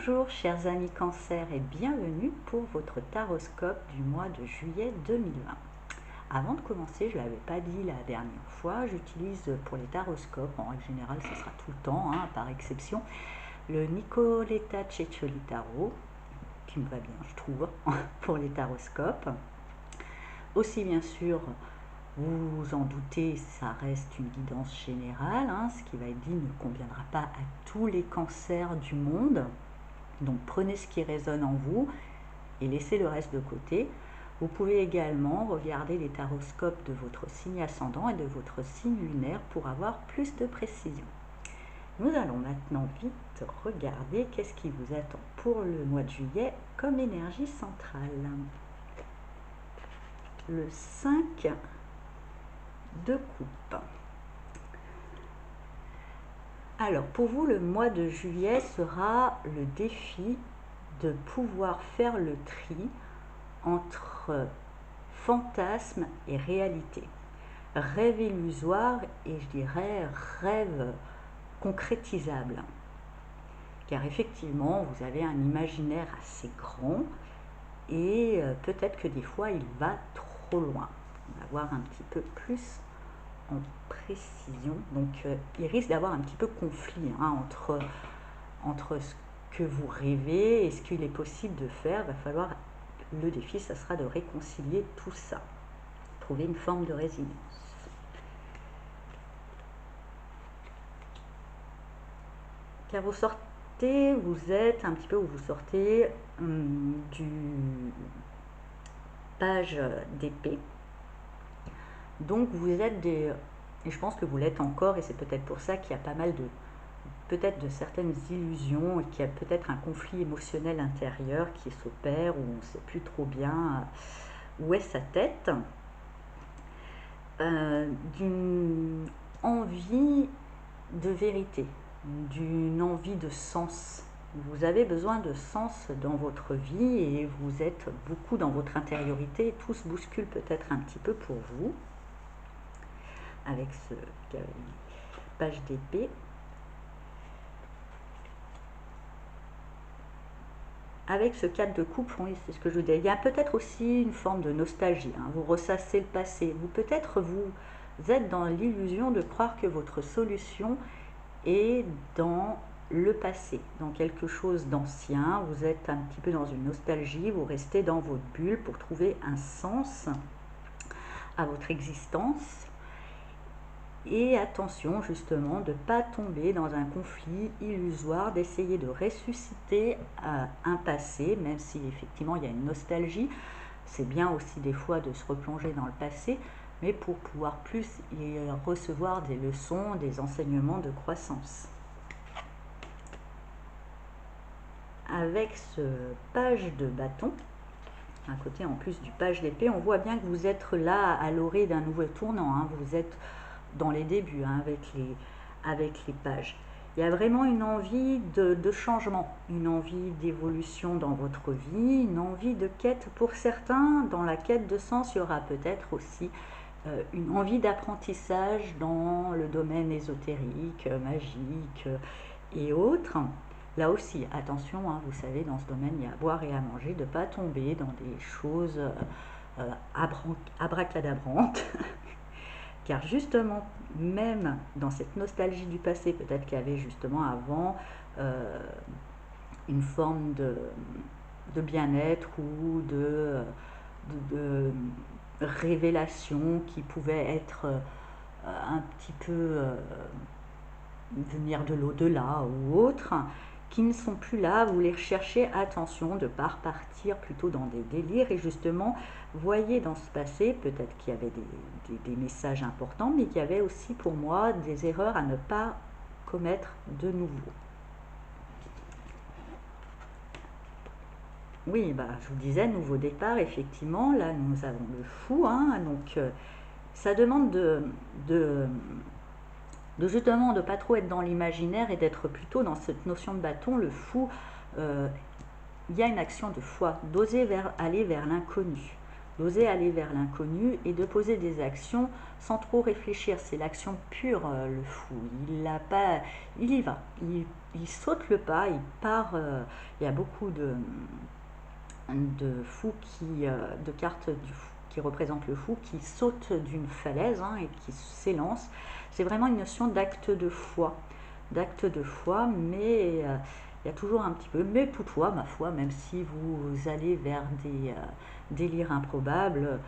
Bonjour chers amis Cancer et bienvenue pour votre taroscope du mois de juillet 2020. Avant de commencer, je ne l'avais pas dit la dernière fois, j'utilise pour les taroscopes, en règle générale ce sera tout le temps, par exception, le Nicoletta Cecchioli Tarot, qui me va bien je trouve, pour les taroscopes. Aussi bien sûr, vous vous en doutez, ça reste une guidance générale, ce qui va être dit ne conviendra pas à tous les cancers du monde. Donc prenez ce qui résonne en vous et laissez le reste de côté. Vous pouvez également regarder les taroscopes de votre signe ascendant et de votre signe lunaire pour avoir plus de précision. Nous allons maintenant vite regarder qu'est-ce qui vous attend pour le mois de juillet comme énergie centrale. Le 5 de coupe. Alors pour vous, le mois de juillet sera le défi de pouvoir faire le tri entre fantasme et réalité, rêve illusoire et je dirais rêve concrétisable. Car effectivement, vous avez un imaginaire assez grand et peut-être que des fois il va trop loin. On va voir un petit peu plus en précision. Donc il risque d'avoir un petit peu conflit entre ce que vous rêvez et ce qu'il est possible de faire. Il va falloir, le défi, ça sera de réconcilier tout ça, trouver une forme de résilience. Car vous sortez, vous êtes un petit peu où vous sortez du page d'épée. Donc vous êtes et je pense que vous l'êtes encore, et c'est peut-être pour ça qu'il y a pas mal peut-être de certaines illusions et qu'il y a peut-être un conflit émotionnel intérieur qui s'opère, où on ne sait plus trop bien où est sa tête, d'une envie de vérité, d'une envie de sens. Vous avez besoin de sens dans votre vie et vous êtes beaucoup dans votre intériorité, tout se bouscule peut-être un petit peu pour vous avec ce page d'épée. Avec ce 4 de coupe, oui, c'est ce que je vous dis. Il y a peut-être aussi une forme de nostalgie. Vous ressassez le passé. Peut-être vous êtes dans l'illusion de croire que votre solution est dans le passé, dans quelque chose d'ancien. Vous êtes un petit peu dans une nostalgie. Vous restez dans votre bulle pour trouver un sens à votre existence. Et attention justement de ne pas tomber dans un conflit illusoire, d'essayer de ressusciter un passé, même si effectivement il y a une nostalgie. C'est bien aussi des fois de se replonger dans le passé, mais pour pouvoir plus y recevoir des leçons, des enseignements de croissance. Avec ce page de bâton, à côté en plus du page d'épée, on voit bien que vous êtes là à l'orée d'un nouveau tournant. Vous êtes dans les débuts avec les pages. Il y a vraiment une envie de changement, une envie d'évolution dans votre vie, une envie de quête pour certains. Dans la quête de sens, il y aura peut-être aussi une envie d'apprentissage dans le domaine ésotérique, magique et autres. Là aussi, attention, vous savez, dans ce domaine, il y a à boire et à manger, de ne pas tomber dans des choses abracadabrantes. Car justement, même dans cette nostalgie du passé, peut-être qu'il y avait justement avant une forme de bien-être ou de révélation qui pouvait être un petit peu venir de l'au-delà ou autre, qui ne sont plus là. Vous les recherchez, attention de ne pas repartir plutôt dans des délires. Et justement, voyez dans ce passé, peut-être qu'il y avait des messages importants, mais qu'il y avait aussi pour moi des erreurs à ne pas commettre de nouveau. Oui, je vous disais, nouveau départ, effectivement, là nous avons le fou, donc ça demande de justement de ne pas trop être dans l'imaginaire et d'être plutôt dans cette notion de bâton. Le fou, il y a une action de foi, d'oser aller vers l'inconnu, d'oser aller vers l'inconnu et de poser des actions sans trop réfléchir. C'est l'action pure, le fou. Il y va, il saute le pas, il part. Il y a beaucoup de fous de cartes du fou, qui représentent le fou, qui saute d'une falaise, hein, et qui s'élance. C'est vraiment une notion d'acte de foi, mais il y a toujours un petit peu, mais toutefois, ma foi, même si vous allez vers des délires improbables,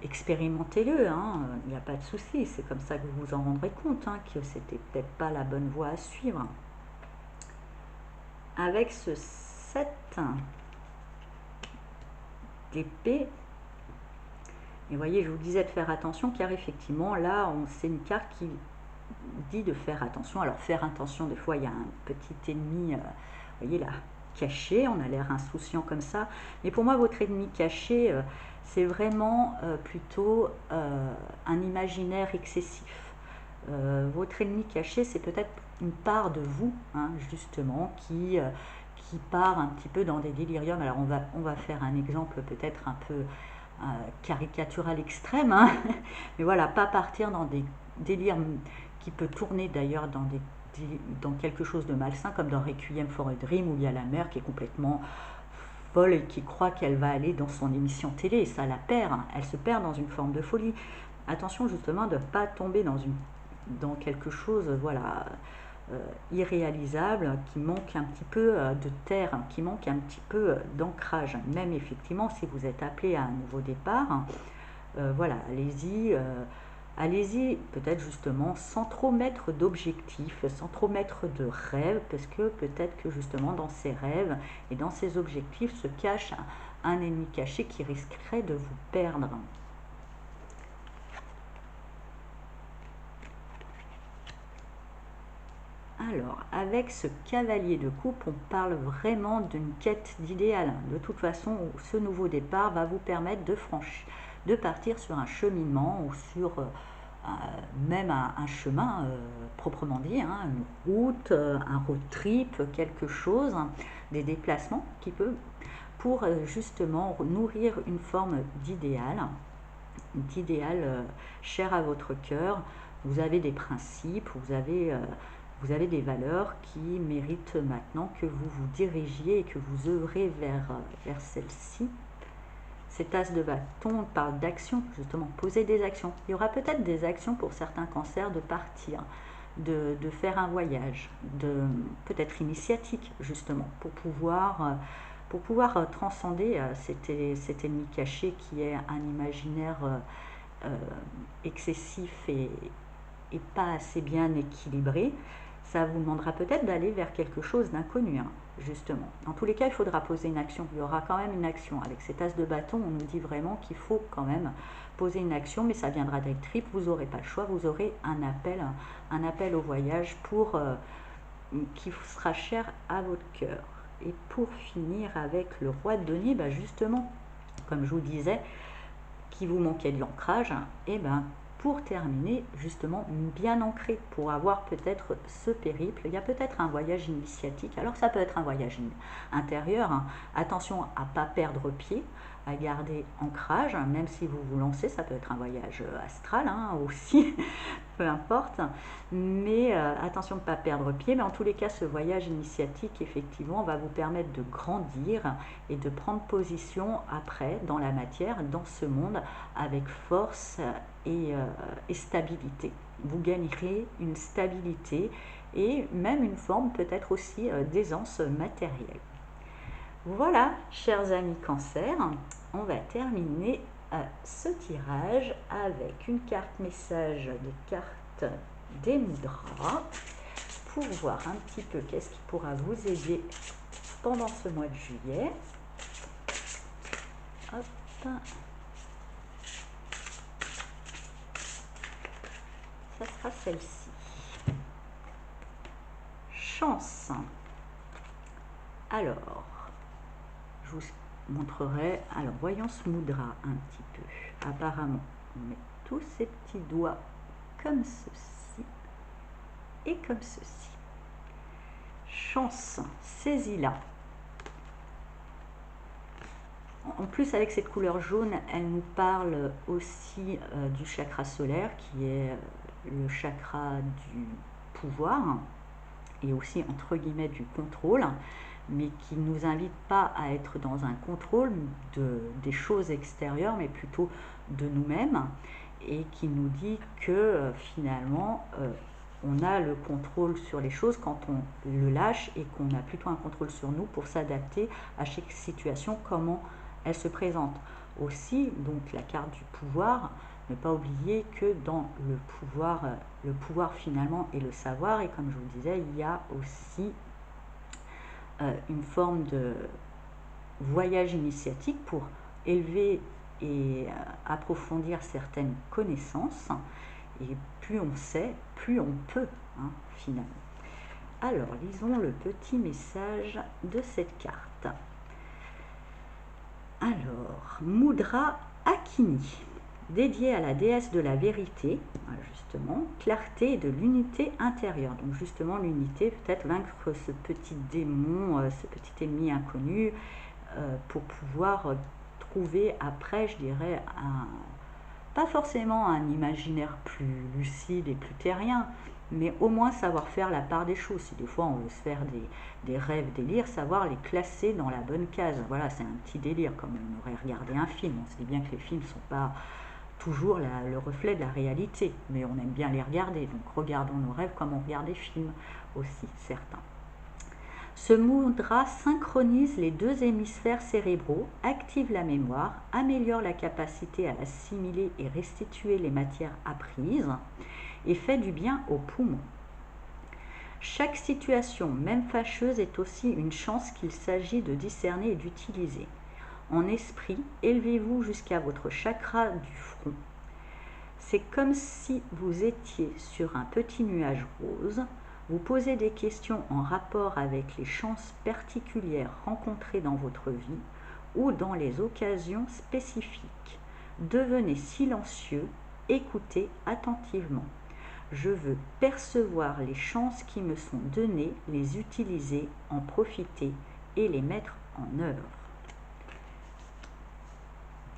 expérimentez-le, hein, il n'y a pas de souci, c'est comme ça que vous vous en rendrez compte, hein, que c'était peut-être pas la bonne voie à suivre. Avec ce 7 d'épée, et vous voyez, je vous disais de faire attention, car effectivement, là, c'est une carte qui dit de faire attention. Alors, faire attention, des fois, il y a un petit ennemi, vous voyez là, caché, on a l'air insouciant comme ça. Mais pour moi, votre ennemi caché, c'est vraiment plutôt un imaginaire excessif. Votre ennemi caché, c'est peut-être une part de vous, hein, justement, qui part un petit peu dans des déliriums. Alors, on va faire un exemple peut-être un peu caricatural extrême, hein. Mais voilà, pas partir dans des délires qui peut tourner d'ailleurs dans quelque chose de malsain, comme dans Requiem for a Dream, où il y a la mère qui est complètement folle et qui croit qu'elle va aller dans son émission télé, et ça la perd, hein. Elle se perd dans une forme de folie. Attention justement de ne pas tomber dans quelque chose, voilà, irréalisable, qui manque un petit peu de terre, qui manque un petit peu d'ancrage. Même effectivement, si vous êtes appelé à un nouveau départ, voilà, allez-y, allez-y peut-être justement sans trop mettre d'objectifs, sans trop mettre de rêves, parce que peut-être que justement dans ces rêves et dans ces objectifs se cache un ennemi caché qui risquerait de vous perdre. Alors, avec ce cavalier de coupe, on parle vraiment d'une quête d'idéal. De toute façon, ce nouveau départ va vous permettre de partir sur un cheminement ou sur même un chemin proprement dit, hein, une route, un road trip, quelque chose, hein, des déplacements qui peut pour justement nourrir une forme d'idéal cher à votre cœur. Vous avez des principes, vous avez des valeurs qui méritent maintenant que vous vous dirigiez et que vous œuvrez vers celles-ci. Cet as de bâton parle d'action, justement, poser des actions. Il y aura peut-être des actions pour certains cancers de partir, de faire un voyage, peut-être initiatique, justement, pour pouvoir transcender cet ennemi caché qui est un imaginaire excessif et pas assez bien équilibré. Ça vous demandera peut-être d'aller vers quelque chose d'inconnu, hein, justement. Dans tous les cas, il faudra poser une action. Il y aura quand même une action. Avec cet as de bâton, on nous dit vraiment qu'il faut quand même poser une action, mais ça viendra d'être triple. Vous n'aurez pas le choix. Vous aurez un appel au voyage qui sera cher à votre cœur. Et pour finir avec le roi de denier, bah justement, comme je vous disais, qui vous manquait de l'ancrage, et ben pour terminer, justement, bien ancré, pour avoir peut-être ce périple. Il y a peut-être un voyage initiatique. Alors ça peut être un voyage intérieur, hein. Attention à ne pas perdre pied, à garder ancrage, même si vous vous lancez, ça peut être un voyage astral, hein, aussi, peu importe. Mais attention de ne pas perdre pied. Mais en tous les cas, ce voyage initiatique, effectivement, va vous permettre de grandir et de prendre position après dans la matière, dans ce monde, avec force et stabilité. Vous gagnerez une stabilité et même une forme peut-être aussi d'aisance matérielle. Voilà, chers amis Cancer, on va terminer ce tirage avec une carte message des cartes des Mudras pour voir un petit peu qu'est-ce qui pourra vous aider pendant ce mois de juillet. Hop. Ça sera celle-ci. Chance. Alors, je vous montrerai. Alors, voyance Mudra un petit peu. Apparemment, on met tous ces petits doigts comme ceci et comme ceci. Chance, saisis-la. En plus, avec cette couleur jaune, elle nous parle aussi du chakra solaire, qui est le chakra du pouvoir, et aussi entre guillemets du contrôle, mais qui ne nous invite pas à être dans un contrôle des choses extérieures, mais plutôt de nous-mêmes, et qui nous dit que finalement, on a le contrôle sur les choses quand on le lâche et qu'on a plutôt un contrôle sur nous pour s'adapter à chaque situation, comment elle se présente. Aussi, donc la carte du pouvoir, ne pas oublier que dans le pouvoir finalement est le savoir, et comme je vous disais, il y a aussi une forme de voyage initiatique pour élever et approfondir certaines connaissances. Et plus on sait, plus on peut, hein, finalement. Alors, lisons le petit message de cette carte. Alors, Mudra Akini, dédié à la déesse de la vérité, justement, clarté et de l'unité intérieure. Donc justement, l'unité, peut-être vaincre ce petit démon, ce petit ennemi inconnu, pour pouvoir trouver après, je dirais, pas forcément un imaginaire plus lucide et plus terrien, mais au moins savoir faire la part des choses. Si des fois on veut se faire des rêves, délires, savoir les classer dans la bonne case. Voilà, c'est un petit délire, comme on aurait regardé un film. On se dit bien que les films ne sont pas toujours le reflet de la réalité, mais on aime bien les regarder. Donc regardons nos rêves comme on regarde des films aussi, certains. Ce mudra synchronise les deux hémisphères cérébraux, active la mémoire, améliore la capacité à assimiler et restituer les matières apprises et fait du bien aux poumons. Chaque situation, même fâcheuse, est aussi une chance qu'il s'agit de discerner et d'utiliser. En esprit, élevez-vous jusqu'à votre chakra du front. C'est comme si vous étiez sur un petit nuage rose. Vous posez des questions en rapport avec les chances particulières rencontrées dans votre vie ou dans les occasions spécifiques. Devenez silencieux, écoutez attentivement. Je veux percevoir les chances qui me sont données, les utiliser, en profiter et les mettre en œuvre.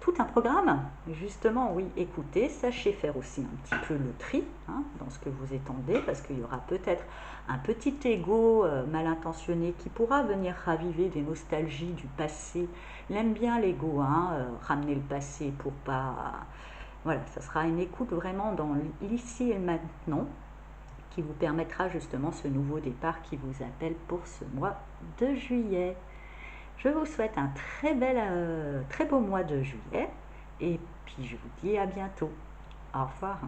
Tout un programme, justement, oui, écoutez, sachez faire aussi un petit peu le tri, hein, dans ce que vous étendez, parce qu'il y aura peut-être un petit ego mal intentionné qui pourra venir raviver des nostalgies du passé. Il aime bien l'ego, hein, ramener le passé pour pas... Voilà, ça sera une écoute vraiment dans l'ici et le maintenant, qui vous permettra justement ce nouveau départ qui vous appelle pour ce mois de juillet. Je vous souhaite un très beau mois de juillet et puis je vous dis à bientôt. Au revoir.